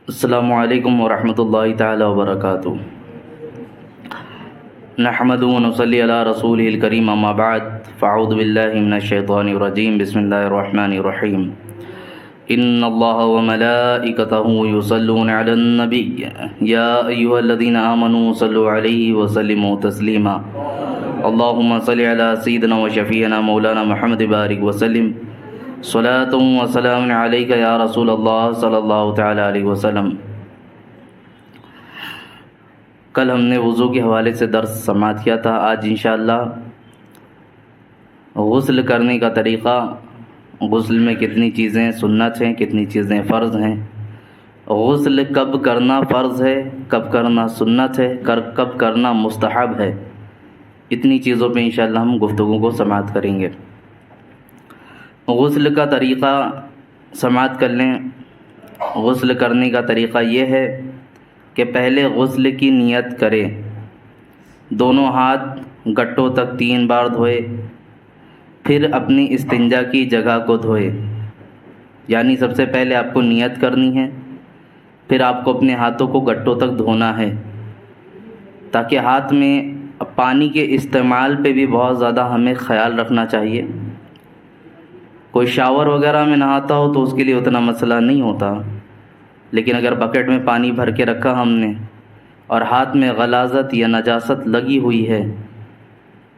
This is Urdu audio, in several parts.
السلام علیکم ورحمۃ اللہ تعالی وبرکاتہ۔ نحمده ونصلی علی رسولہ الکریم، اما بعد فاعوذ باللہ من الشیطان الرجیم، بسم اللہ الرحمن الرحیم۔ ان اللہ وملائکتہ یصلون علی النبی یا ایھا الذین آمنوا صلوا علیہ وسلموا تسلیما۔ اللہم صل علی سیدنا وشفیعنا مولانا محمد بارک وسلم، صلاۃ و سلام علیک یا رسول اللہ صلی اللہ تعالی علیہ وسلم۔ کل ہم نے وضو کے حوالے سے درس سماعت کیا تھا۔ آج انشاءاللہ غسل کرنے کا طریقہ، غسل میں کتنی چیزیں سنت ہیں، کتنی چیزیں فرض ہیں، غسل کب کرنا فرض ہے، کب کرنا سنت ہے، کب کرنا مستحب ہے، اتنی چیزوں پہ انشاءاللہ ہم گفتگو کو سماعت کریں گے۔ غسل کا طریقہ سماعت کر لیں۔ غسل کرنے کا طریقہ یہ ہے کہ پہلے غسل کی نیت کرے، دونوں ہاتھ گٹوں تک 3 بار دھوئے، پھر اپنی استنجا کی جگہ کو دھوئے۔ یعنی سب سے پہلے آپ کو نیت کرنی ہے، پھر آپ کو اپنے ہاتھوں کو گٹوں تک دھونا ہے، تاکہ ہاتھ میں پانی کے استعمال پہ بھی بہت زیادہ ہمیں خیال رکھنا چاہیے۔ کوئی شاور وغیرہ میں نہاتا ہو تو اس کے لیے اتنا مسئلہ نہیں ہوتا، لیکن اگر بکٹ میں پانی بھر کے رکھا ہم نے اور ہاتھ میں غلاظت یا نجاست لگی ہوئی ہے،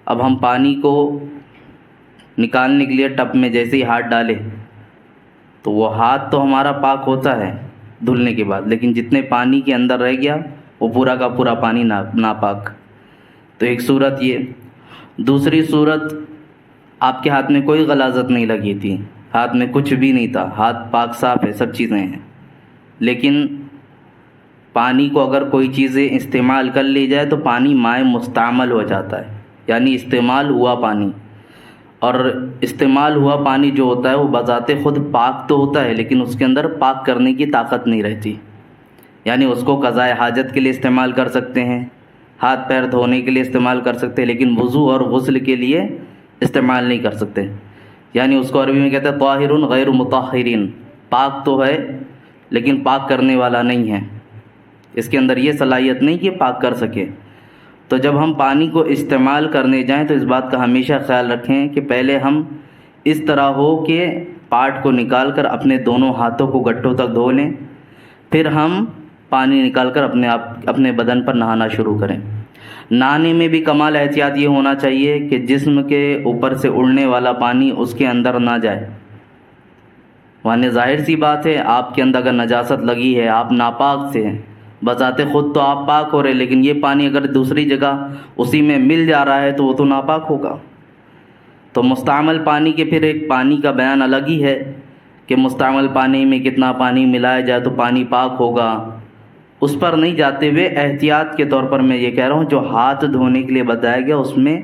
اب ہم پانی کو نکالنے کے لیے ٹب میں جیسے ہی ہاتھ ڈالے تو وہ ہاتھ تو ہمارا پاک ہوتا ہے دھلنے کے بعد، لیکن جتنے پانی کے اندر رہ گیا وہ پورا کا پورا پانی ناپاک۔ تو ایک صورت یہ۔ دوسری صورت، آپ کے ہاتھ میں کوئی غلاظت نہیں لگی تھی، ہاتھ میں کچھ بھی نہیں تھا، ہاتھ پاک صاف ہے، سب چیزیں ہیں، لیکن پانی کو اگر کوئی چیزیں استعمال کر لی جائے تو پانی مائع مستعمل ہو جاتا ہے، یعنی استعمال ہوا پانی۔ اور استعمال ہوا پانی جو ہوتا ہے وہ بذات خود پاک تو ہوتا ہے، لیکن اس کے اندر پاک کرنے کی طاقت نہیں رہتی، یعنی اس کو قضاء حاجت کے لیے استعمال کر سکتے ہیں، ہاتھ پیر دھونے کے لیے استعمال کر سکتے ہیں، لیکن وضو اور غسل کے لیے استعمال نہیں کر سکتے۔ یعنی اس کو عربی میں کہتے ہیں طاہر غیر مطہر، پاک تو ہے لیکن پاک کرنے والا نہیں ہے، اس کے اندر یہ صلاحیت نہیں کہ پاک کر سکے۔ تو جب ہم پانی کو استعمال کرنے جائیں تو اس بات کا ہمیشہ خیال رکھیں کہ پہلے ہم اس طرح ہو کہ پاٹ کو نکال کر اپنے دونوں ہاتھوں کو گٹوں تک دھو لیں، پھر ہم پانی نکال کر اپنے بدن پر نہانا شروع کریں۔ نہانے میں بھی کمال احتیاط یہ ہونا چاہیے کہ جسم کے اوپر سے اڑنے والا پانی اس کے اندر نہ جائے، ورنہ ظاہر سی بات ہے آپ کے اندر اگر نجاست لگی ہے، آپ ناپاک سے ہیں، بذات خود تو آپ پاک ہو رہے، لیکن یہ پانی اگر دوسری جگہ اسی میں مل جا رہا ہے تو وہ تو ناپاک ہوگا۔ تو مستعمل پانی کے پھر ایک پانی کا بیان الگ ہی ہے کہ مستعمل پانی میں کتنا پانی ملایا جائے تو پانی پاک ہوگا، اس پر نہیں جاتے ہوئے احتیاط کے طور پر میں یہ کہہ رہا ہوں جو ہاتھ دھونے کے لیے بتایا گیا اس میں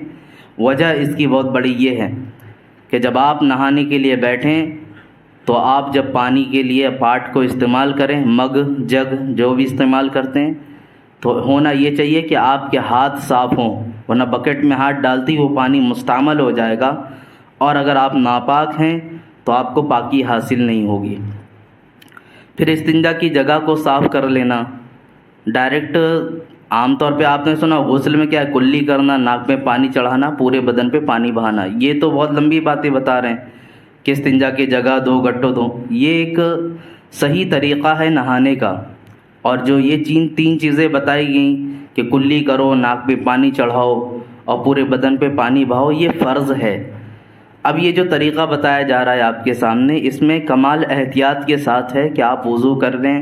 وجہ اس کی بہت بڑی یہ ہے کہ جب آپ نہانے کے لیے بیٹھیں تو آپ جب پانی کے لیے پاٹ کو استعمال کریں، مگ جگ جو بھی استعمال کرتے ہیں، تو ہونا یہ چاہیے کہ آپ کے ہاتھ صاف ہوں، ورنہ بکٹ میں ہاتھ ڈالتی وہ پانی مستعمل ہو جائے گا، اور اگر آپ ناپاک ہیں تو آپ کو پاکی حاصل نہیں ہوگی۔ پھر استنجا کی جگہ کو صاف کر لینا۔ ڈائریکٹ عام طور پہ آپ نے سنا غسل میں کیا ہے، کلی کرنا، ناک میں پانی چڑھانا، پورے بدن پہ پانی بہانا، یہ تو بہت لمبی باتیں بتا رہے ہیں کہ استنجا کی جگہ دو، گٹوں دو، یہ ایک صحیح طریقہ ہے نہانے کا۔ اور جو یہ 3 چیزیں بتائی گئیں کہ کلی کرو، ناک پہ پانی چڑھاؤ اور پورے بدن پہ پانی بہاؤ، یہ فرض ہے۔ اب یہ جو طریقہ بتایا جا رہا ہے آپ کے سامنے، اس میں کمال احتیاط کے ساتھ ہے کہ آپ وضو کر لیں،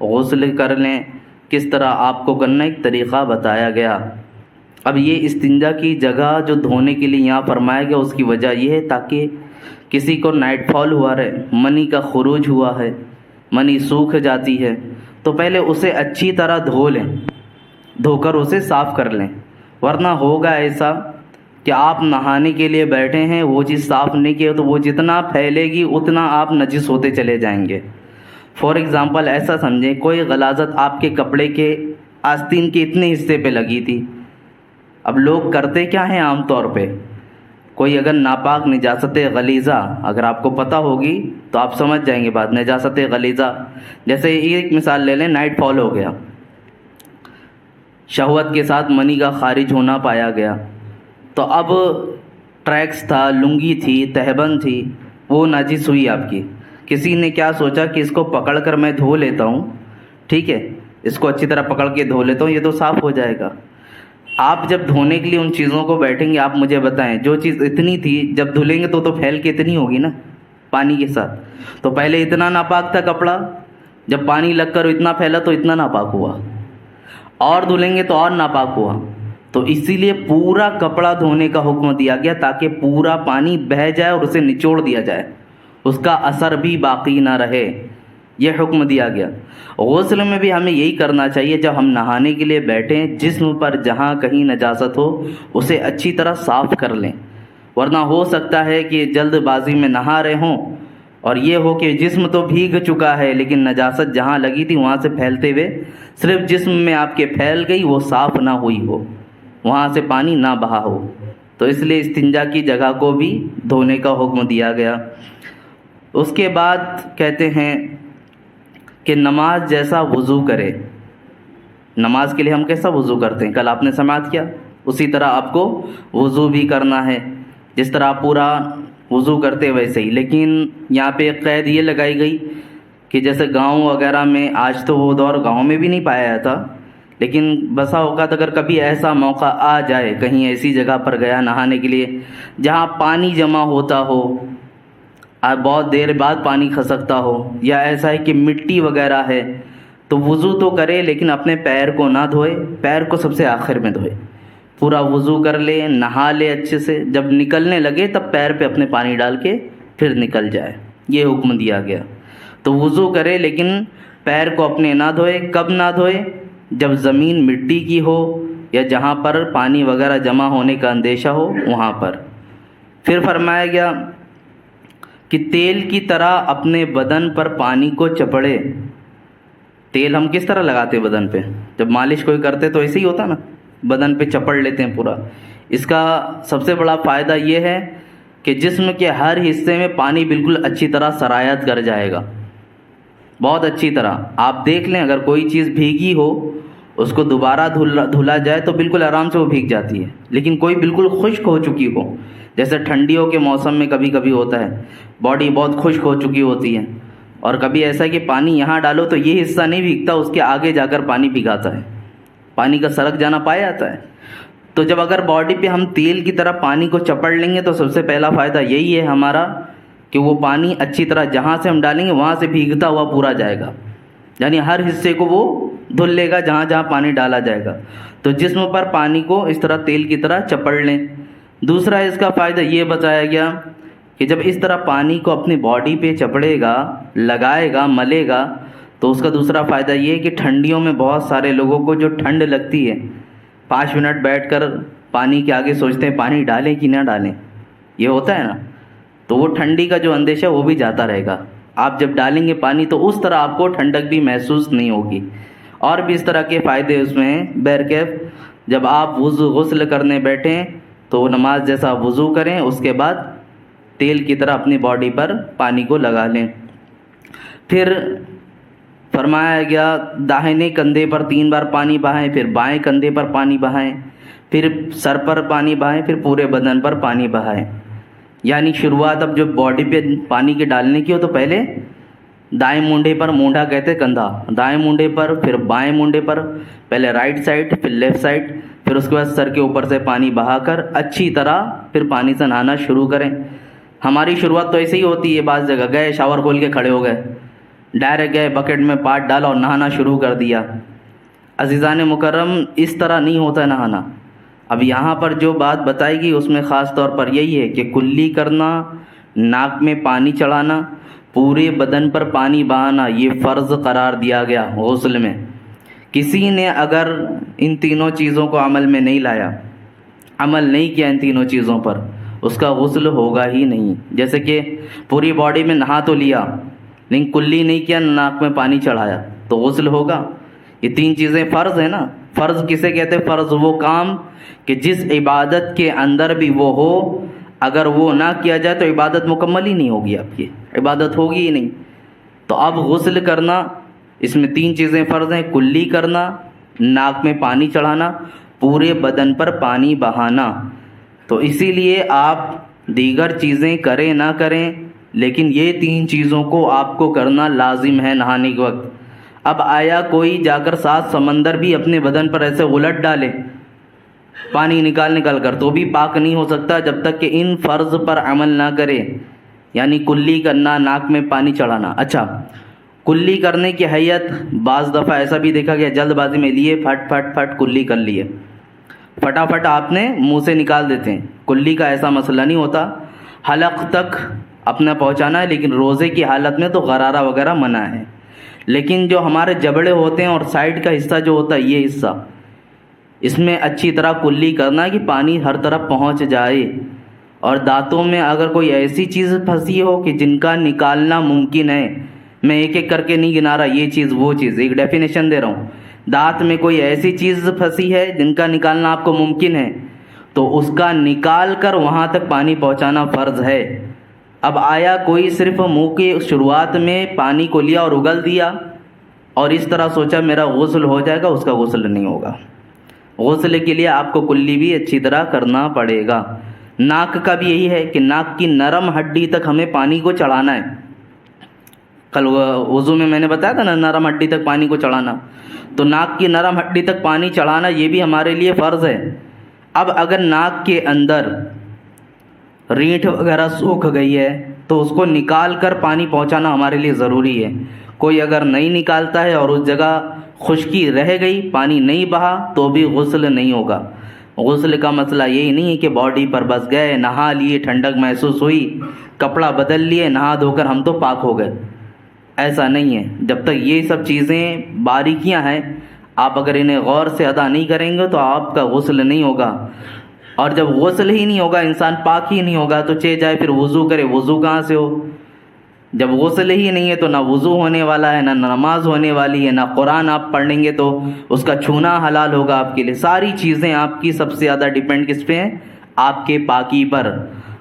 غسل کر لیں، کس طرح آپ کو کرنا ایک طریقہ بتایا گیا۔ اب یہ استنجا کی جگہ جو دھونے کے لیے یہاں فرمایا گیا اس کی وجہ یہ ہے تاکہ کسی کو نائٹ فال ہوا رہے، منی کا خروج ہوا ہے، منی سوکھ جاتی ہے، تو پہلے اسے اچھی طرح دھو لیں، دھو کر اسے صاف کر لیں، ورنہ ہوگا ایسا کہ آپ نہانے کے لیے بیٹھے ہیں، وہ چیز صاف نہیں کی تو وہ جتنا پھیلے گی اتنا آپ نجس ہوتے چلے جائیں گے۔ فار ایگزامپل ایسا سمجھیں کوئی غلاظت آپ کے کپڑے کے آستین کے اتنے حصے پہ لگی تھی، اب لوگ کرتے کیا ہیں عام طور پہ، کوئی اگر ناپاک نجاست غلیظہ اگر آپ کو پتہ ہوگی تو آپ سمجھ جائیں گے بات. نجاست غلیظہ جیسے ایک مثال لے لیں, نائٹ فال ہو گیا, شہوت کے ساتھ منی کا خارج ہونا پایا گیا, تو اب ٹریکس تھا, لنگی تھی, تہبند تھی, وہ ناجس ہوئی آپ کی. کسی نے کیا سوچا کہ اس کو پکڑ کر میں دھو لیتا ہوں, ٹھیک ہے, اس کو اچھی طرح پکڑ کے دھو لیتا ہوں, یہ تو صاف ہو جائے گا. آپ جب دھونے کے لیے ان چیزوں کو بیٹھیں گے, آپ مجھے بتائیں جو چیز اتنی تھی جب دھلیں گے تو پھیل کے اتنی ہوگی نا پانی کے ساتھ. تو پہلے اتنا ناپاک تھا کپڑا, جب پانی لگ کر اتنا پھیلا تو اتنا ناپاک ہوا, اور دھلیں گے تو اور ناپاک ہوا. تو اسی لیے پورا کپڑا دھونے کا حکم دیا گیا تاکہ پورا پانی بہہ جائے اور اسے نچوڑ دیا جائے, اس کا اثر بھی باقی نہ رہے, یہ حکم دیا گیا. غسل میں بھی ہمیں یہی کرنا چاہیے, جب ہم نہانے کے لیے بیٹھیں جسم پر جہاں کہیں نجاست ہو اسے اچھی طرح صاف کر لیں, ورنہ ہو سکتا ہے کہ جلد بازی میں نہا رہے ہوں اور یہ ہو کہ جسم تو بھیگ چکا ہے لیکن نجاست جہاں لگی تھی وہاں سے پھیلتے ہوئے صرف جسم میں آپ کے پھیل گئی, وہ صاف نہ ہوئی ہو, وہاں سے پانی نہ بہا ہو. تو اس لیے استنجا کی جگہ کو بھی دھونے کا حکم دیا گیا. اس کے بعد کہتے ہیں کہ نماز جیسا وضو کرے. نماز کے لیے ہم کیسا وضو کرتے ہیں, کل آپ نے سماعت کیا, اسی طرح آپ کو وضو بھی کرنا ہے, جس طرح آپ پورا وضو کرتے ویسے ہی. لیکن یہاں پہ ایک قید یہ لگائی گئی کہ جیسے گاؤں وغیرہ میں, آج تو وہ دور گاؤں میں بھی نہیں پایا جاتا, لیکن بسا اوقات اگر کبھی ایسا موقع آ جائے, کہیں ایسی جگہ پر گیا نہانے کے لیے جہاں پانی جمع ہوتا ہو, بہت دیر بعد پانی کھسکتا ہو, یا ایسا ہے کہ مٹی وغیرہ ہے, تو وضو تو کرے لیکن اپنے پیر کو نہ دھوئے, پیر کو سب سے آخر میں دھوئے. پورا وضو کر لے, نہا لے اچھے سے, جب نکلنے لگے تب پیر پہ اپنے پانی ڈال کے پھر نکل جائے, یہ حکم دیا گیا. تو وضو کرے لیکن پیر کو اپنے نہ دھوئے. کب نہ دھوئے؟ جب زمین مٹی کی ہو یا جہاں پر پانی وغیرہ جمع ہونے کا اندیشہ ہو وہاں پر. پھر فرمایا گیا کہ تیل کی طرح اپنے بدن پر پانی کو چپڑے. تیل ہم کس طرح لگاتے بدن پہ, جب مالش کوئی کرتے تو ایسے ہی ہوتا نا, بدن پہ چپڑ لیتے ہیں پورا. اس کا سب سے بڑا فائدہ یہ ہے کہ جسم کے ہر حصے میں پانی بالکل اچھی طرح سرایت کر جائے گا, بہت اچھی طرح. آپ دیکھ لیں اگر کوئی چیز بھیگی ہو اس کو دوبارہ دھلا جائے تو بالکل آرام سے وہ بھیگ جاتی ہے, لیکن کوئی بالکل خشک ہو چکی ہو, جیسے ٹھنڈیوں کے موسم میں کبھی کبھی ہوتا ہے باڈی بہت خشک ہو چکی ہوتی ہے, اور کبھی ایسا ہے کہ پانی یہاں ڈالو تو یہ حصہ نہیں بھیگتا, اس کے آگے جا کر پانی بھگاتا ہے, پانی کا سرک جانا پایا جاتا ہے. تو جب اگر باڈی پہ ہم تیل کی طرح پانی کو چپڑ لیں گے تو سب سے پہلا فائدہ یہی ہے ہمارا کہ وہ پانی اچھی طرح جہاں سے ہم ڈالیں گے وہاں سے بھیگتا ہوا پورا جائے گا, یعنی ہر حصے کو وہ دھل لے گا جہاں جہاں پانی ڈالا جائے گا. تو جسم پر پانی کو اس طرح تیل کی طرح چپڑ لیں. دوسرا اس کا فائدہ یہ بتایا گیا کہ جب اس طرح پانی کو اپنی باڈی پہ چپڑے گا, لگائے گا, ملے گا, تو اس کا دوسرا فائدہ یہ ہے کہ ٹھنڈیوں میں بہت سارے لوگوں کو جو ٹھنڈ لگتی ہے 5 منٹ بیٹھ کر پانی کے آگے سوچتے ہیں پانی ڈالیں کہ نہ ڈالیں, یہ ہوتا ہے نا, تو وہ ٹھنڈی کا جو اندیشہ وہ بھی جاتا رہے گا. آپ جب ڈالیں گے پانی تو اس طرح آپ کو ٹھنڈک بھی محسوس نہیں ہوگی. اور بھی اس طرح کے فائدے اس میں ہیں. بہرکیف جب آپ غسل کرنے بیٹھیں تو نماز جیسا وضو کریں, اس کے بعد تیل کی طرح اپنی باڈی پر پانی کو لگا لیں. پھر فرمایا گیا داہنے کندھے پر 3 بار پانی بہائیں, پھر بائیں کندھے پر پانی بہائیں, پھر سر پر پانی بہائیں, پھر پورے بدن پر پانی بہائیں. یعنی شروعات اب جو باڈی پہ پانی کے ڈالنے کی ہو تو پہلے دائیں مونڈے پر, مونڈا کہتے کندھا, دائیں مونڈے پر, پھر بائیں مونڈے پر, پہلے رائٹ سائڈ پھر لیفٹ سائڈ, پھر اس کے بعد سر کے اوپر سے پانی بہا کر اچھی طرح پھر پانی سے نہانا شروع کریں. ہماری شروعات تو ایسے ہی ہوتی ہے, بعض جگہ گئے شاور کھول کے کھڑے ہو گئے, ڈائریکٹ گئے بکیٹ میں پاٹ ڈالا اور نہانا شروع کر دیا. عزیزان مکرم اس طرح نہیں ہوتا نہانا. اب یہاں پر جو بات بتائی گئی اس میں خاص طور پر یہی ہے کہ کلی کرنا, ناک میں پانی چڑھانا, پورے بدن پر پانی بہانا, یہ فرض قرار دیا گیا غسل میں. کسی نے اگر ان تینوں چیزوں کو عمل میں نہیں لایا, عمل نہیں کیا ان تینوں چیزوں پر, اس کا غسل ہوگا ہی نہیں. جیسے کہ پوری باڈی میں نہا تو لیا لیکن کلی نہیں کیا, ناک میں پانی چڑھایا, تو غسل ہوگا؟ یہ 3 چیزیں فرض ہیں نا. فرض کسے کہتے ہیں؟ فرض وہ کام کہ جس عبادت کے اندر بھی وہ ہو اگر وہ نہ کیا جائے تو عبادت مکمل ہی نہیں ہوگی، آپ کی عبادت ہوگی ہی نہیں۔ تو اب غسل کرنا، اس میں 3 چیزیں فرض ہیں: کلی کرنا، ناک میں پانی چڑھانا، پورے بدن پر پانی بہانا۔ تو اسی لیے آپ دیگر چیزیں کریں نہ کریں، لیکن یہ 3 چیزوں کو آپ کو کرنا لازم ہے نہانے کے وقت۔ اب آیا کوئی جا کر 7 سمندر بھی اپنے بدن پر ایسے الٹ ڈالے پانی نکال کر، تو بھی پاک نہیں ہو سکتا جب تک کہ ان فرض پر عمل نہ کرے، یعنی کلی کرنا، ناک میں پانی چڑھانا۔ اچھا، کلی کرنے کی حیت بعض دفعہ ایسا بھی دیکھا گیا، جلد بازی میں لیے پھٹ کلی کر لیے، فٹافٹ آپ نے منہ سے نکال دیتے ہیں۔ کلی کا ایسا مسئلہ نہیں ہوتا، حلق تک اپنا پہنچانا ہے، لیکن روزے کی حالت میں تو غرارہ وغیرہ منع ہے۔ لیکن جو ہمارے جبڑے ہوتے ہیں اور سائڈ کا حصہ جو ہوتا ہے، یہ حصہ، اس میں اچھی طرح کلی کرنا کہ پانی ہر طرف پہنچ جائے۔ اور دانتوں میں اگر کوئی ایسی چیز پھنسی ہو کہ جن کا نکالنا ممکن ہے، میں ایک ایک کر کے نہیں گنا رہا، یہ چیز وہ چیز، ایک ڈیفینیشن دے رہا ہوں، دانت میں کوئی ایسی چیز پھنسی ہے جن کا نکالنا آپ کو ممکن ہے، تو اس کا نکال کر وہاں تک پانی پہنچانا فرض ہے۔ اب آیا کوئی صرف منہ کی شروعات میں پانی کو لیا اور اگل دیا اور اس طرح سوچا میرا غسل ہو جائے گا، اس کا غسل نہیں ہوگا۔ غسل کے لیے آپ کو کلی بھی اچھی طرح کرنا پڑے گا۔ ناک کا بھی یہی ہے کہ ناک کی نرم ہڈی تک ہمیں پانی کو چڑھانا ہے۔ کل وضو میں نے بتایا تھا نا، نرم ہڈی تک پانی کو چڑھانا، تو ناک کی نرم ہڈی تک پانی چڑھانا یہ بھی ہمارے لیے فرض ہے۔ اب اگر ناک کے اندر رینٹھ وغیرہ سوکھ گئی ہے تو اس کو نکال کر پانی پہنچانا ہمارے لیے ضروری ہے۔ کوئی اگر نہیں نکالتا ہے اور اس جگہ خشکی رہ گئی، پانی نہیں بہا، تو بھی غسل نہیں ہوگا۔ غسل کا مسئلہ یہی نہیں ہے کہ باڈی پر بس گئے، نہا لیے، ٹھنڈک محسوس ہوئی، کپڑا بدل لیے، نہا دھو کر ہم تو پاک ہو گئے، ایسا نہیں ہے۔ جب تک یہ سب چیزیں باریکیاں ہیں، آپ اگر انہیں غور سے ادا نہیں کریں گے تو آپ کا غسل نہیں ہوگا۔ اور جب غسل ہی نہیں ہوگا، انسان پاک ہی نہیں ہوگا، تو جائے پھر وضو کرے، وضو کہاں سے ہو؟ جب غسل ہی نہیں ہے تو نہ وضو ہونے والا ہے، نہ نماز ہونے والی ہے، نہ قرآن آپ پڑھ لیں گے تو اس کا چھونا حلال ہوگا آپ کے لیے۔ ساری چیزیں آپ کی سب سے زیادہ ڈیپینڈ کس پہ ہیں؟ آپ کے پاکی پر۔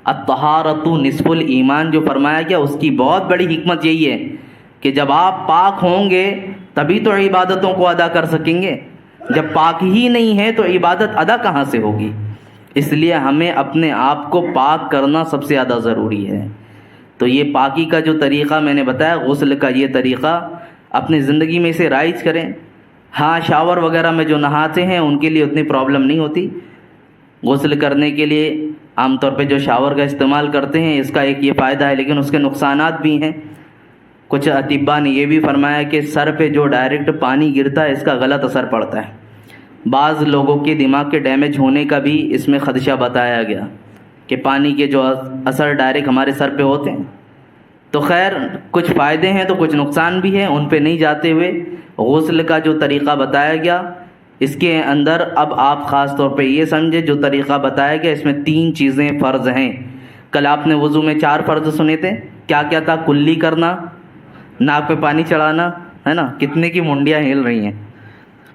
الطہارۃ نصف الایمان جو فرمایا گیا، اس کی بہت بڑی حکمت یہی ہے کہ جب آپ پاک ہوں گے تبھی تو عبادتوں کو ادا کر سکیں گے۔ جب پاک ہی نہیں ہے تو عبادت ادا کہاں سے ہوگی؟ اس لیے ہمیں اپنے آپ کو پاک کرنا سب سے زیادہ ضروری ہے۔ تو یہ پاکی کا جو طریقہ میں نے بتایا، غسل کا یہ طریقہ اپنی زندگی میں اسے رائج کریں۔ ہاں، شاور وغیرہ میں جو نہاتے ہیں ان کے لیے اتنی پرابلم نہیں ہوتی۔ غسل کرنے کے لیے عام طور پہ جو شاور کا استعمال کرتے ہیں، اس کا ایک یہ فائدہ ہے، لیکن اس کے نقصانات بھی ہیں۔ کچھ اطباء نے یہ بھی فرمایا کہ سر پہ جو ڈائریکٹ پانی گرتا ہے، اس کا غلط اثر پڑتا ہے۔ بعض لوگوں کے دماغ کے ڈیمیج ہونے کا بھی اس میں خدشہ بتایا گیا کہ پانی کے جو اثر ڈائریکٹ ہمارے سر پہ ہوتے ہیں۔ تو خیر، کچھ فائدے ہیں تو کچھ نقصان بھی ہیں، ان پہ نہیں جاتے ہوئے غسل کا جو طریقہ بتایا گیا، اس کے اندر اب آپ خاص طور پہ یہ سمجھے، جو طریقہ بتایا گیا اس میں 3 چیزیں فرض ہیں۔ کل آپ نے وضو میں 4 فرض سنے تھے، کیا کیا تھا؟ کلی کرنا، ناک پہ پانی چڑھانا، ہے نا؟ کتنے کی منڈیاں ہل رہی ہیں۔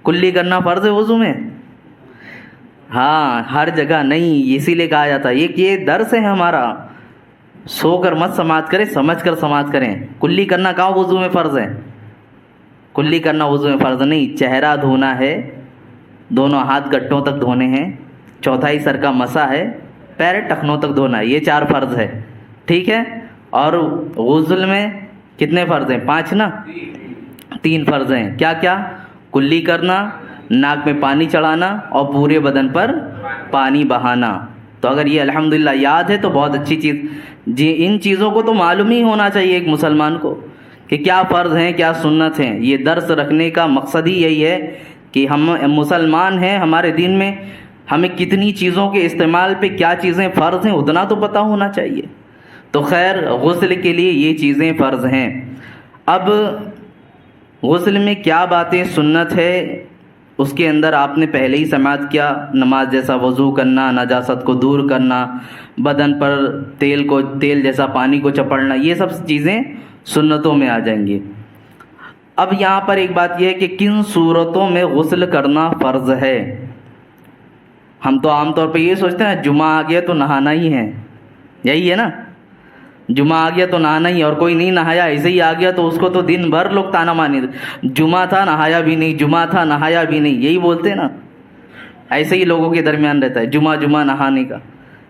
کلی کرنا فرض ہے وضو میں؟ ہاں، ہر جگہ نہیں، اسی لیے کہا جاتا ہے یہ درس ہے ہمارا، سو کر مت سماعت کریں، سمجھ کر سماعت کریں۔ کلی کرنا کہاں وضو میں فرض ہے؟ کلی کرنا وضو میں فرض نہیں۔ چہرہ دھونا ہے، دونوں ہاتھ گٹوں تک دھونے ہیں، چوتھائی سر کا مسا ہے، پیر ٹخنوں تک دھونا ہے، یہ 4 فرض ہے، ٹھیک ہے؟ اور غسل میں کتنے فرض ہیں؟ 5 نا؟ 3 فرض ہیں۔ کیا کیا؟ کلی کرنا، ناک میں پانی چڑھانا، اور پورے بدن پر پانی بہانا۔ تو اگر یہ الحمدللہ یاد ہے تو بہت اچھی چیز۔ جی، ان چیزوں کو تو معلوم ہی ہونا چاہیے ایک مسلمان کو کہ کیا فرض ہیں، کیا سنت ہیں۔ یہ درس رکھنے کا مقصد ہی یہی ہے کہ ہم مسلمان ہیں، ہمارے دین میں ہمیں کتنی چیزوں کے استعمال پہ کیا چیزیں فرض ہیں اتنا تو پتہ ہونا چاہیے۔ تو خیر، غسل کے لیے یہ چیزیں فرض ہیں۔ اب غسل میں کیا باتیں سنت ہے، اس کے اندر آپ نے پہلے ہی سماعت کیا، نماز جیسا وضو کرنا، نجاست کو دور کرنا، بدن پر تیل جیسا پانی کو چپڑنا، یہ سب چیزیں سنتوں میں آ جائیں گی۔ اب یہاں پر ایک بات یہ ہے کہ کن صورتوں میں غسل کرنا فرض ہے۔ ہم تو عام طور پہ یہ سوچتے ہیں جمعہ آ گیا تو نہانا ہی ہے، یہی ہے نا، جمعہ آ گیا تو نہانا ہی، اور کوئی نہیں نہایا ایسے ہی آ گیا تو اس کو تو دن بھر لوگ تانا مانی، جمعہ تھا نہایا بھی نہیں، جمعہ تھا نہایا بھی نہیں، یہی بولتے ہیں نا، ایسے ہی لوگوں کے درمیان رہتا ہے جمعہ نہانے کا۔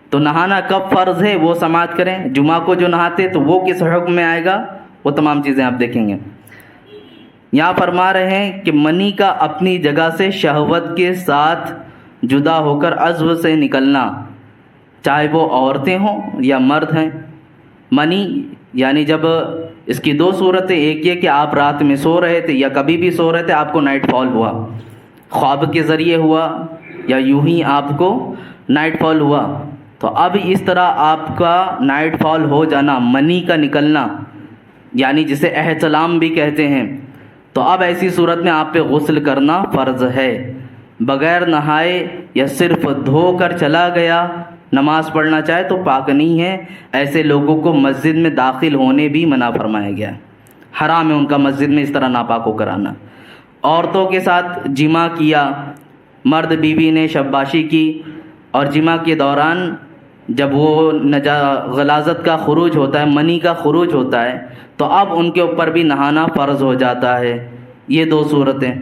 تو نہانا کب فرض ہے وہ سماعت کریں، جمعہ کو جو نہاتے تو وہ کس حکم میں آئے گا، وہ تمام چیزیں آپ دیکھیں گے۔ یہاں فرما رہے ہیں کہ منی کا اپنی جگہ سے شہوت کے ساتھ جدا ہو کر عضو سے نکلنا، چاہے وہ عورتیں ہوں یا مرد ہیں۔ منی یعنی جب اس کی دو صورتیں، ایک یہ کہ آپ رات میں سو رہے تھے یا کبھی بھی سو رہے تھے، آپ کو نائٹ فال ہوا، خواب کے ذریعے ہوا یا یوں ہی آپ کو نائٹ فال ہوا، تو اب اس طرح آپ کا نائٹ فال ہو جانا، منی کا نکلنا، یعنی جسے احتلام بھی کہتے ہیں، تو اب ایسی صورت میں آپ پہ غسل کرنا فرض ہے۔ بغیر نہائے یا صرف دھو کر چلا گیا نماز پڑھنا چاہے تو پاک نہیں ہے۔ ایسے لوگوں کو مسجد میں داخل ہونے بھی منع فرمایا گیا ہے، حرام ہے ان کا مسجد میں اس طرح ناپاک ہو کر آنا۔ عورتوں کے ساتھ جمع کیا، مرد بیوی نے شباشی کی، اور جمع کے دوران جب وہ غلاظت کا خروج ہوتا ہے، منی کا خروج ہوتا ہے، تو اب ان کے اوپر بھی نہانا فرض ہو جاتا ہے۔ یہ دو صورتیں۔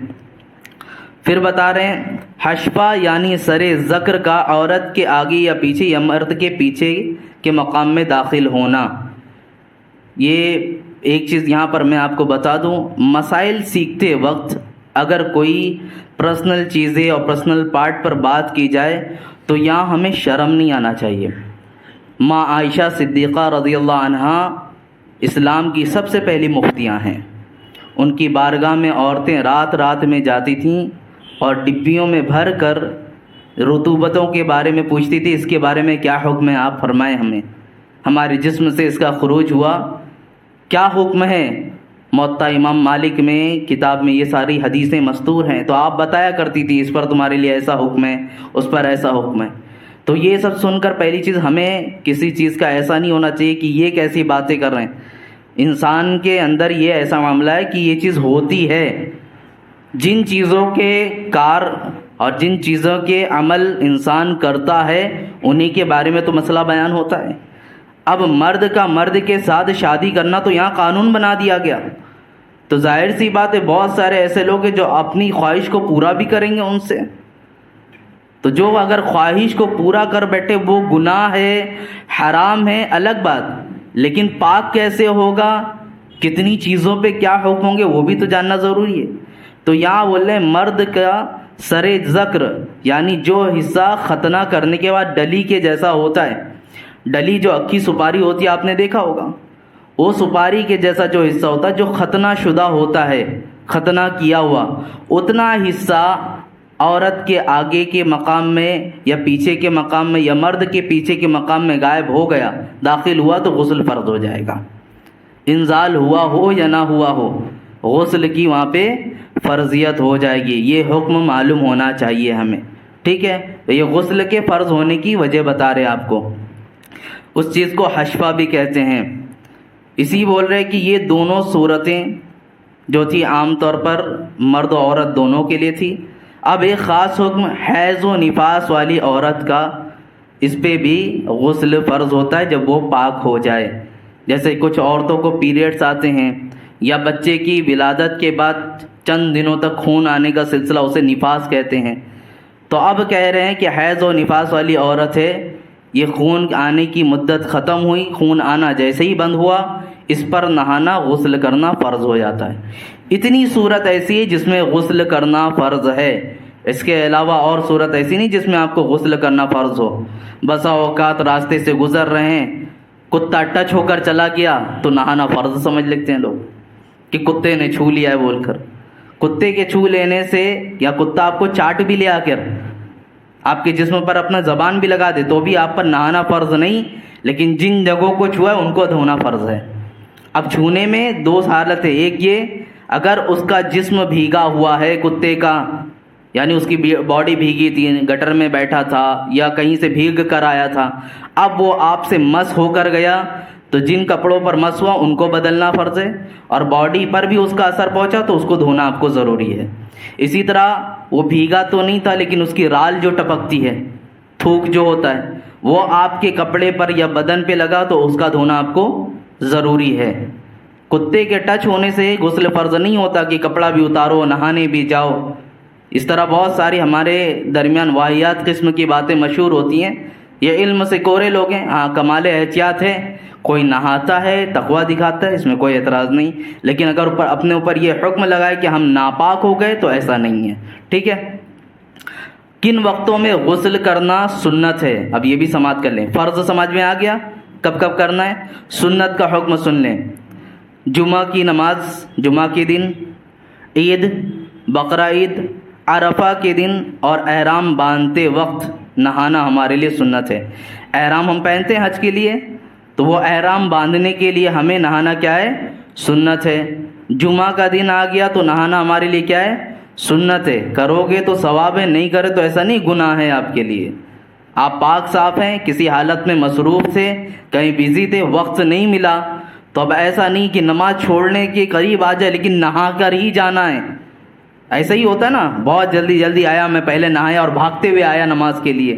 پھر بتا رہے ہیں حشفہ یعنی سر ذکر کا عورت کے آگے یا پیچھے یا مرد کے پیچھے کے مقام میں داخل ہونا۔ یہ ایک چیز یہاں پر میں آپ کو بتا دوں، مسائل سیکھتے وقت اگر کوئی پرسنل چیزیں اور پرسنل پارٹ پر بات کی جائے تو یہاں ہمیں شرم نہیں آنا چاہیے۔ ماں عائشہ صدیقہ رضی اللہ عنہا اسلام کی سب سے پہلی مفتیاں ہیں، ان کی بارگاہ میں عورتیں رات رات میں جاتی تھیں اور ڈبیوں میں بھر کر رطوبتوں کے بارے میں پوچھتی تھی، اس کے بارے میں کیا حکم ہے آپ فرمائیں ہمیں، ہمارے جسم سے اس کا خروج ہوا کیا حکم ہے۔ موطا امام مالک میں کتاب میں یہ ساری حدیثیں مستور ہیں، تو آپ بتایا کرتی تھی اس پر تمہارے لیے ایسا حکم ہے، اس پر ایسا حکم ہے۔ تو یہ سب سن کر پہلی چیز ہمیں کسی چیز کا ایسا نہیں ہونا چاہیے کہ یہ کیسی باتیں کر رہے ہیں۔ انسان کے اندر یہ ایسا معاملہ ہے کہ یہ چیز ہوتی ہے، جن چیزوں کے کار اور جن چیزوں کے عمل انسان کرتا ہے انہی کے بارے میں تو مسئلہ بیان ہوتا ہے۔ اب مرد کا مرد کے ساتھ شادی کرنا تو یہاں قانون بنا دیا گیا، تو ظاہر سی بات ہے بہت سارے ایسے لوگ ہیں جو اپنی خواہش کو پورا بھی کریں گے ان سے، تو جو اگر خواہش کو پورا کر بیٹھے وہ گناہ ہے، حرام ہے، الگ بات، لیکن پاک کیسے ہوگا، کتنی چیزوں پہ کیا حکم ہوں گے وہ بھی تو جاننا ضروری ہے۔ تو یہاں بول رہے ہیں مرد کا سر ذکر یعنی جو حصہ ختنہ کرنے کے بعد ڈلی کے جیسا ہوتا ہے، ڈلی جو اکھی سپاری ہوتی ہے آپ نے دیکھا ہوگا، وہ سپاری کے جیسا جو حصہ ہوتا ہے جو ختنہ شدہ ہوتا ہے، ختنہ کیا ہوا، اتنا حصہ عورت کے آگے کے مقام میں یا پیچھے کے مقام میں یا مرد کے پیچھے کے مقام میں غائب ہو گیا، داخل ہوا تو غسل فرض ہو جائے گا، انزال ہوا ہو یا نہ ہوا ہو، غسل کی وہاں پہ فرضیت ہو جائے گی۔ یہ حکم معلوم ہونا چاہیے ہمیں، ٹھیک ہے۔ یہ غسل کے فرض ہونے کی وجہ بتا رہے آپ کو، اس چیز کو حشفہ بھی کہتے ہیں۔ اسی بول رہے کہ یہ دونوں صورتیں جو تھی عام طور پر مرد و عورت دونوں کے لیے تھی، اب ایک خاص حکم حیض و نفاس والی عورت کا، اس پہ بھی غسل فرض ہوتا ہے جب وہ پاک ہو جائے۔ جیسے کچھ عورتوں کو پیریڈز آتے ہیں یا بچے کی ولادت کے بعد چند دنوں تک خون آنے کا سلسلہ، اسے نفاس کہتے ہیں، تو اب کہہ رہے ہیں کہ حیض و نفاس والی عورت ہے، یہ خون آنے کی مدت ختم ہوئی، خون آنا جیسے ہی بند ہوا، اس پر نہانا غسل کرنا فرض ہو جاتا ہے۔ اتنی صورت ایسی ہے جس میں غسل کرنا فرض ہے، اس کے علاوہ اور صورت ایسی نہیں جس میں آپ کو غسل کرنا فرض ہو۔ بسا اوقات راستے سے گزر رہے ہیں، کتا ٹچ ہو کر چلا گیا تو نہانا فرض سمجھ لیتے ہیں لوگ کہ کتے نے چھو لیا ہے بول کر۔ کتے کے چھو لینے سے یا کتا آپ کو چاٹ بھی لے آ کر آپ کے جسم پر اپنا زبان بھی لگا دے تو بھی آپ پر نہانا فرض نہیں، لیکن جن جگہوں کو چھوا ہے ان کو دھونا فرض ہے۔ اب چھونے میں دو حالت ہے، ایک یہ اگر اس کا جسم بھیگا ہوا ہے کتے کا، یعنی اس کی باڈی بھیگی تھی، گٹر میں بیٹھا تھا یا کہیں سے بھیگ کر آیا تھا، اب وہ آپ سے مس ہو کر گیا تو جن کپڑوں پر مس ہوا ان کو بدلنا فرض ہے، اور باڈی پر بھی اس کا اثر پہنچا تو اس کو دھونا آپ کو ضروری ہے۔ اسی طرح وہ بھیگا تو نہیں تھا لیکن اس کی رال جو ٹپکتی ہے، تھوک جو ہوتا ہے، وہ آپ کے کپڑے پر یا بدن پہ لگا تو اس کا دھونا آپ کو ضروری ہے۔ کتے کے ٹچ ہونے سے غسل فرض نہیں ہوتا کہ کپڑا بھی اتارو، نہانے بھی جاؤ۔ اس طرح بہت ساری ہمارے درمیان واحیات قسم کی باتیں مشہور ہوتی ہیں۔ یہ علم سے کورے لوگ ہیں، ہاں کمال احتیاط ہے، کوئی نہاتا ہے تقویٰ دکھاتا ہے، اس میں کوئی اعتراض نہیں، لیکن اگر اپنے اوپر یہ حکم لگائے کہ ہم ناپاک ہو گئے تو ایسا نہیں ہے، ٹھیک ہے۔ کن وقتوں میں غسل کرنا سنت ہے، اب یہ بھی سماعت کر لیں۔ فرض سمجھ میں آ گیا کب کب کرنا ہے، سنت کا حکم سن لیں۔ جمعہ کی نماز، جمعہ کے دن، عید، بقرہ عید، عرفہ کے دن اور احرام باندھتے وقت نہانا ہمارے لیے سنت ہے۔ احرام ہم پہنتے ہیں حج کے لیے، تو وہ احرام باندھنے کے لیے ہمیں نہانا کیا ہے، سنت ہے۔ جمعہ کا دن آ گیا تو نہانا ہمارے لیے کیا ہے، سنت ہے۔ کرو گے تو ثواب ہے، نہیں کرے تو ایسا نہیں گناہ ہے آپ کے لیے۔ آپ پاک صاف ہیں، کسی حالت میں مصروف تھے، کہیں بزی تھے، وقت نہیں ملا، تو اب ایسا نہیں کہ نماز چھوڑنے کے قریب آ جائے لیکن نہا کر ہی جانا ہے۔ ایسا ہی ہوتا ہے نا، بہت جلدی جلدی آیا، میں پہلے نہایا اور بھاگتے ہوئے آیا نماز کے لیے،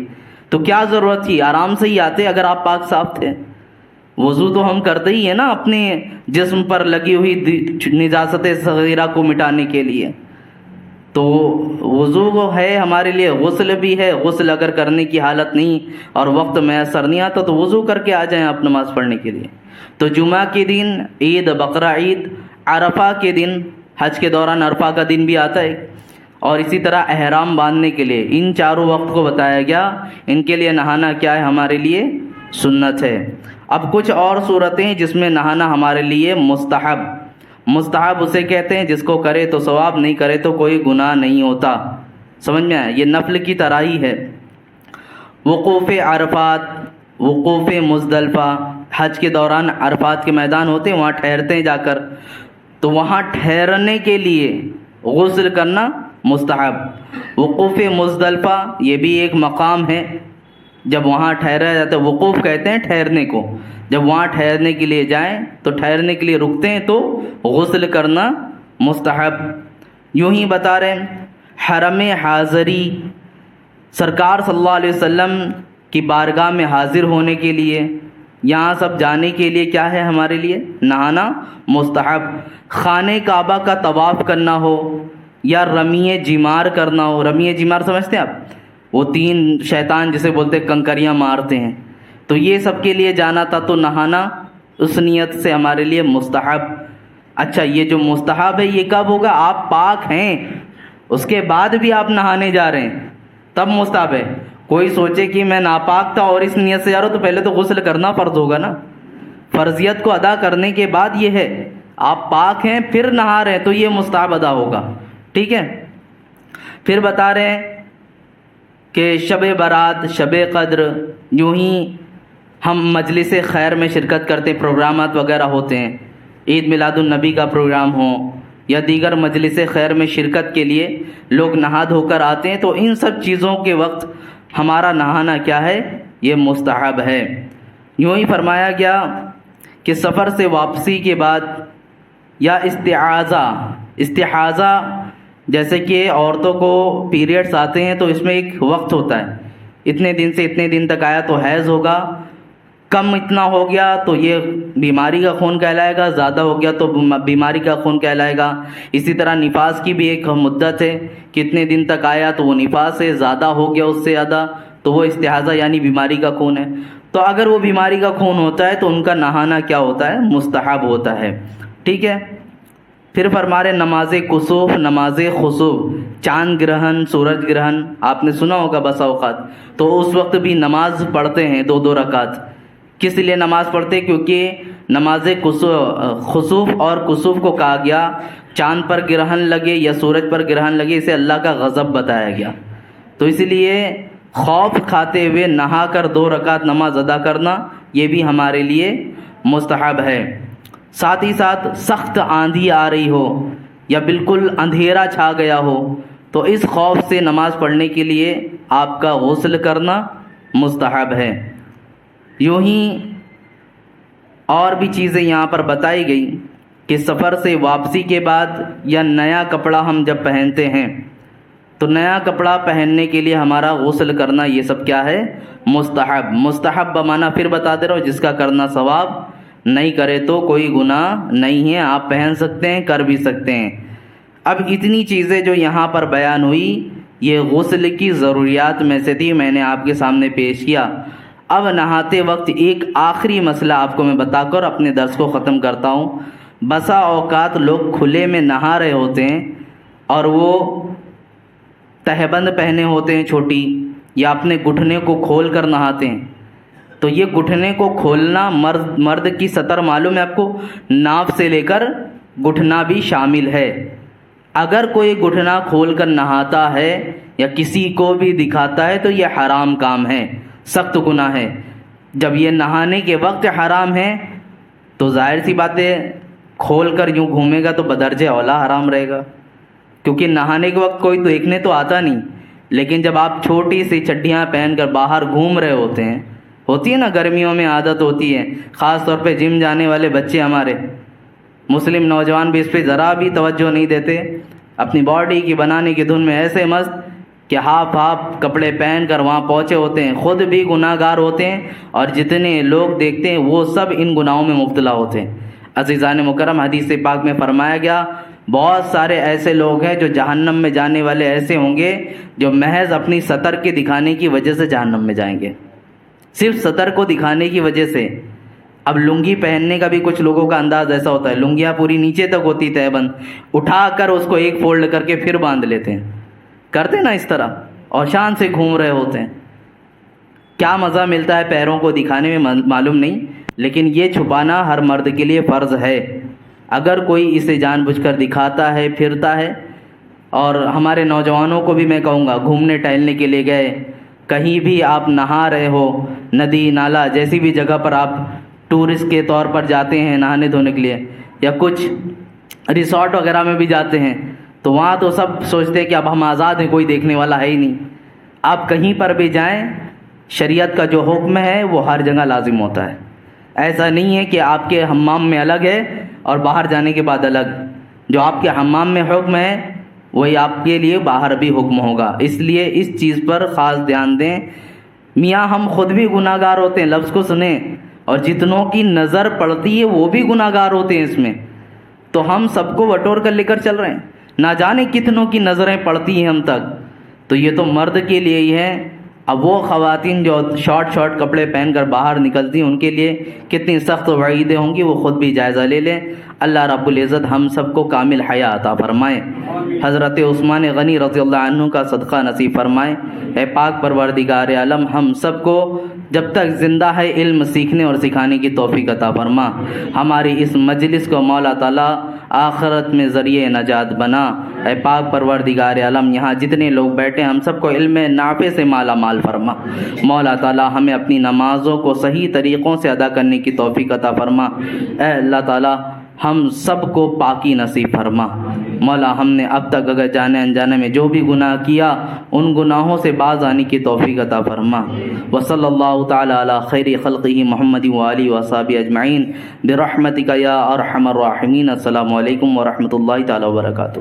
تو کیا ضرورت تھی، آرام سے ہی آتے اگر آپ پاک صاف تھے۔ وضو تو ہم کرتے ہی ہیں نا اپنے جسم پر لگی ہوئی نجاست صغیرہ کو مٹانے کے لیے، تو وضو ہے ہمارے لیے، غسل بھی ہے۔ غسل اگر کرنے کی حالت نہیں اور وقت میسر نہیں آتا تو وضو کر کے آ جائیں آپ نماز پڑھنے کے لیے۔ تو جمعہ کے دن، عید، بقرہ عید، عرفہ کے دن، حج کے دوران عرفہ کا دن بھی آتا ہے، اور اسی طرح احرام باندھنے کے لیے ان چاروں وقت کو بتایا گیا، ان کے لیے نہانا کیا ہے، ہمارے لیے سنت ہے۔ اب کچھ اور صورتیں جس میں نہانا ہمارے لیے مستحب، مستحب اسے کہتے ہیں جس کو کرے تو ثواب، نہیں کرے تو کوئی گناہ نہیں ہوتا، سمجھ میں آیا، یہ نفل کی طرح ہی ہے۔ وقوف عرفات، وقوف مزدلفہ، حج کے دوران عرفات کے میدان ہوتے ہیں، وہاں ٹھہرتے ہیں جا کر، تو وہاں ٹھہرنے کے لیے غسل کرنا مستحب۔ وقوف مزدلفہ یہ بھی ایک مقام ہے، جب وہاں ٹھہرا جاتا ہے، وقوف کہتے ہیں ٹھہرنے کو، جب وہاں ٹھہرنے کے لیے جائیں تو ٹھہرنے کے لیے رکتے ہیں تو غسل کرنا مستحب۔ یوں ہی بتا رہے ہیں حرم حاضری، سرکار صلی اللہ علیہ وسلم کی بارگاہ میں حاضر ہونے کے لیے، یہاں سب جانے کے لیے کیا ہے ہمارے لیے، نہانا مستحب۔ خانہ کعبہ کا طواف کرنا ہو یا رمی جمار کرنا ہو، رمی جمار سمجھتے ہیں آپ، وہ 3 شیطان جسے بولتے کنکریاں مارتے ہیں، تو یہ سب کے لیے جانا تھا تو نہانا اس نیت سے ہمارے لیے مستحب۔ اچھا یہ جو مستحب ہے یہ کب ہوگا، آپ پاک ہیں اس کے بعد بھی آپ نہانے جا رہے ہیں تب مستحب ہے۔ کوئی سوچے کہ میں ناپاک تھا اور اس نیت سے جا رہا ہوں تو پہلے تو غسل کرنا فرض ہوگا نا، فرضیت کو ادا کرنے کے بعد یہ ہے، آپ پاک ہیں پھر نہا رہے ہیں تو یہ مستحب ادا ہوگا، ٹھیک ہے۔ پھر بتا رہے ہیں کہ شب برات، شب قدر، یوں ہی ہم مجلس خیر میں شرکت کرتے، پروگرامات وغیرہ ہوتے ہیں، عید میلاد النبی کا پروگرام ہو یا دیگر مجلس خیر میں شرکت کے لیے لوگ نہا دھو کر آتے ہیں، تو ان سب چیزوں کے وقت ہمارا نہانا کیا ہے، یہ مستحب ہے۔ یوں ہی فرمایا گیا کہ سفر سے واپسی کے بعد یا استحاضہ جیسے کہ عورتوں کو پیریڈز آتے ہیں تو اس میں ایک وقت ہوتا ہے، اتنے دن سے اتنے دن تک آیا تو حیض ہوگا، کم اتنا ہو گیا تو یہ بیماری کا خون کہلائے گا، زیادہ ہو گیا تو بیماری کا خون کہلائے گا۔ اسی طرح نفاس کی بھی ایک مدت ہے، کتنے دن تک آیا تو وہ نفاس ہے، زیادہ ہو گیا اس سے زیادہ تو وہ استحاضہ یعنی بیماری کا خون ہے۔ تو اگر وہ بیماری کا خون ہوتا ہے تو ان کا نہانا کیا ہوتا ہے، مستحب ہوتا ہے، ٹھیک ہے۔ پھر فرما رہے نماز کسوف، نماز خسوف، چاند گرہن، سورج گرہن آپ نے سنا ہوگا بس اوقات، تو اس وقت بھی نماز پڑھتے ہیں 2 رکعت۔ کس لیے نماز پڑھتے؟ کیونکہ نماز خسوف اور کسوف کو کہا گیا، چاند پر گرہن لگے یا سورج پر گرہن لگے اسے اللہ کا غضب بتایا گیا، تو اس لیے خوف کھاتے ہوئے نہا کر 2 رکعت نماز ادا کرنا یہ بھی ہمارے لیے مستحب ہے۔ ساتھ ہی ساتھ سخت آندھی آ رہی ہو یا بالکل اندھیرا چھا گیا ہو تو اس خوف سے نماز پڑھنے کے لیے آپ کا غسل کرنا مستحب ہے۔ یوں ہی اور بھی چیزیں یہاں پر بتائی گئی کہ سفر سے واپسی کے بعد یا نیا کپڑا ہم جب پہنتے ہیں تو تو نیا کپڑا پہننے کے لیے ہمارا غسل کرنا یہ سب کیا ہے؟ مستحب. مستحب بمانا پھر بتا دے رہا ہوں، جس کا کرنا ثواب، نہیں کرے تو کوئی گناہ نہیں ہے، آپ پہن سکتے ہیں، کر بھی سکتے ہیں. اب اتنی چیزیں جو یہاں پر بیان ہوئی یہ غسل کی ضروریات میں سے تھی، میں نے آپ کے سامنے پیش کیا. اب نہاتے وقت ایک آخری مسئلہ آپ کو میں بتا کر اپنے درس کو ختم کرتا ہوں. بسا اوقات لوگ کھلے میں نہا رہے ہوتے ہیں اور وہ تہبند پہنے ہوتے ہیں چھوٹی، یا اپنے گھٹنے کو کھول کر نہاتے ہیں. تو یہ گھٹنے کو کھولنا مرد کی سطر معلوم ہے آپ کو، ناف سے لے کر گھٹنا بھی شامل ہے. اگر کوئی گھٹنا کھول کر نہاتا ہے یا کسی کو بھی دکھاتا ہے تو یہ حرام کام ہے، سخت گناہ ہے. جب یہ نہانے کے وقت حرام ہے تو ظاہر سی بات ہے کھول کر یوں گھومے گا تو بدرجہ اولا حرام رہے گا، کیونکہ نہانے کے وقت کوئی دیکھنے تو آتا نہیں. لیکن جب آپ چھوٹی سی چڈیاں پہن کر باہر گھوم رہے ہوتے ہیں، ہوتی ہے نا گرمیوں میں عادت ہوتی ہے، خاص طور پہ جم جانے والے بچے ہمارے، مسلم نوجوان بھی اس پہ ذرا بھی توجہ نہیں دیتے، اپنی باڈی کی بنانے کی دھن میں ایسے مست کہ ہاف کپڑے پہن کر وہاں پہنچے ہوتے ہیں، خود بھی گناہ گار ہوتے ہیں اور جتنے لوگ دیکھتے ہیں وہ سب ان گناہوں میں مبتلا ہوتے ہیں. عزیزان مکرم، حدیث پاک میں فرمایا گیا بہت سارے ایسے لوگ ہیں جو جہنم میں جانے والے ایسے ہوں گے جو محض اپنی سطر کے دکھانے کی وجہ سے جہنم میں جائیں گے، صرف سطر کو دکھانے کی وجہ سے. اب لنگی پہننے کا بھی کچھ لوگوں کا انداز ایسا ہوتا ہے، لنگیاں پوری نیچے تک ہوتی تہ بند، اٹھا کر اس کو ایک فولڈ کر کے پھر باندھ لیتے ہیں، کرتے نا اس طرح، اور شان سے گھوم رہے ہوتے ہیں. کیا مزہ ملتا ہے پیروں کو دکھانے میں معلوم نہیں، لیکن یہ چھپانا ہر مرد کے لیے فرض ہے. اگر کوئی اسے جان بوجھ کر دکھاتا ہے، پھرتا ہے، اور ہمارے نوجوانوں کو بھی میں کہوں گا گھومنے ٹہلنے کے لیے گئے، کہیں بھی آپ نہا رہے ہو، ندی نالا جیسی بھی جگہ پر آپ ٹورسٹ کے طور پر جاتے ہیں نہانے دھونے کے لیے، یا کچھ ریسورٹ وغیرہ میں بھی جاتے ہیں، تو وہاں تو سب سوچتے ہیں کہ اب ہم آزاد ہیں، کوئی دیکھنے والا ہے ہی نہیں. آپ کہیں پر بھی جائیں، شریعت کا جو حکم ہے وہ ہر جگہ لازم ہوتا ہے. ایسا نہیں ہے کہ آپ کے حمام میں الگ ہے اور باہر جانے کے بعد الگ. جو آپ کے حمام میں حکم ہے وہی آپ کے لیے باہر بھی حکم ہوگا. اس لیے اس چیز پر خاص دھیان دیں. میاں ہم خود بھی گناہ گار ہوتے ہیں، لفظ کو سنیں، اور جتنوں کی نظر پڑتی ہے وہ بھی گناہ گار ہوتے ہیں اس میں. تو ہم سب کو بٹور کر لے کر چل رہے ہیں، نہ جانے کتنوں کی نظریں پڑتی ہیں ہم تک. تو یہ تو مرد کے لیے ہی ہے. اب وہ خواتین جو شارٹ کپڑے پہن کر باہر نکلتی ہیں ان کے لیے کتنی سخت وعیدیں ہوں گی، وہ خود بھی جائزہ لے لیں. اللہ رب العزت ہم سب کو کامل حیا عطا فرمائے. حضرت عثمان غنی رضی اللہ عنہ کا صدقہ نصیب فرمائے. اے پاک پروردگار عالم، ہم سب کو جب تک زندہ ہے علم سیکھنے اور سکھانے کی توفیق عطا فرما. ہماری اس مجلس کو مولا تعالیٰ آخرت میں ذریعہ نجات بنا. اے پاک پروردگار عالم، یہاں جتنے لوگ بیٹھے ہم سب کو علم نافع سے مالا مال فرما. مولا تعالیٰ ہمیں اپنی نمازوں کو صحیح طریقوں سے ادا کرنے کی توفیق عطا فرما. اے اللہ تعالیٰ ہم سب کو پاکی نصیب فرما. مولا ہم نے اب تک اگر جانے انجانے میں جو بھی گناہ کیا ان گناہوں سے باز آنے کی توفیق عطا فرما. وصلی اللہ تعالی علی خیر خلقہ محمد وآلہ وصحبہ اجمعین برحمتک یا ارحم الراحمین. السلام علیکم ورحمۃ اللہ تعالی وبرکاتہ.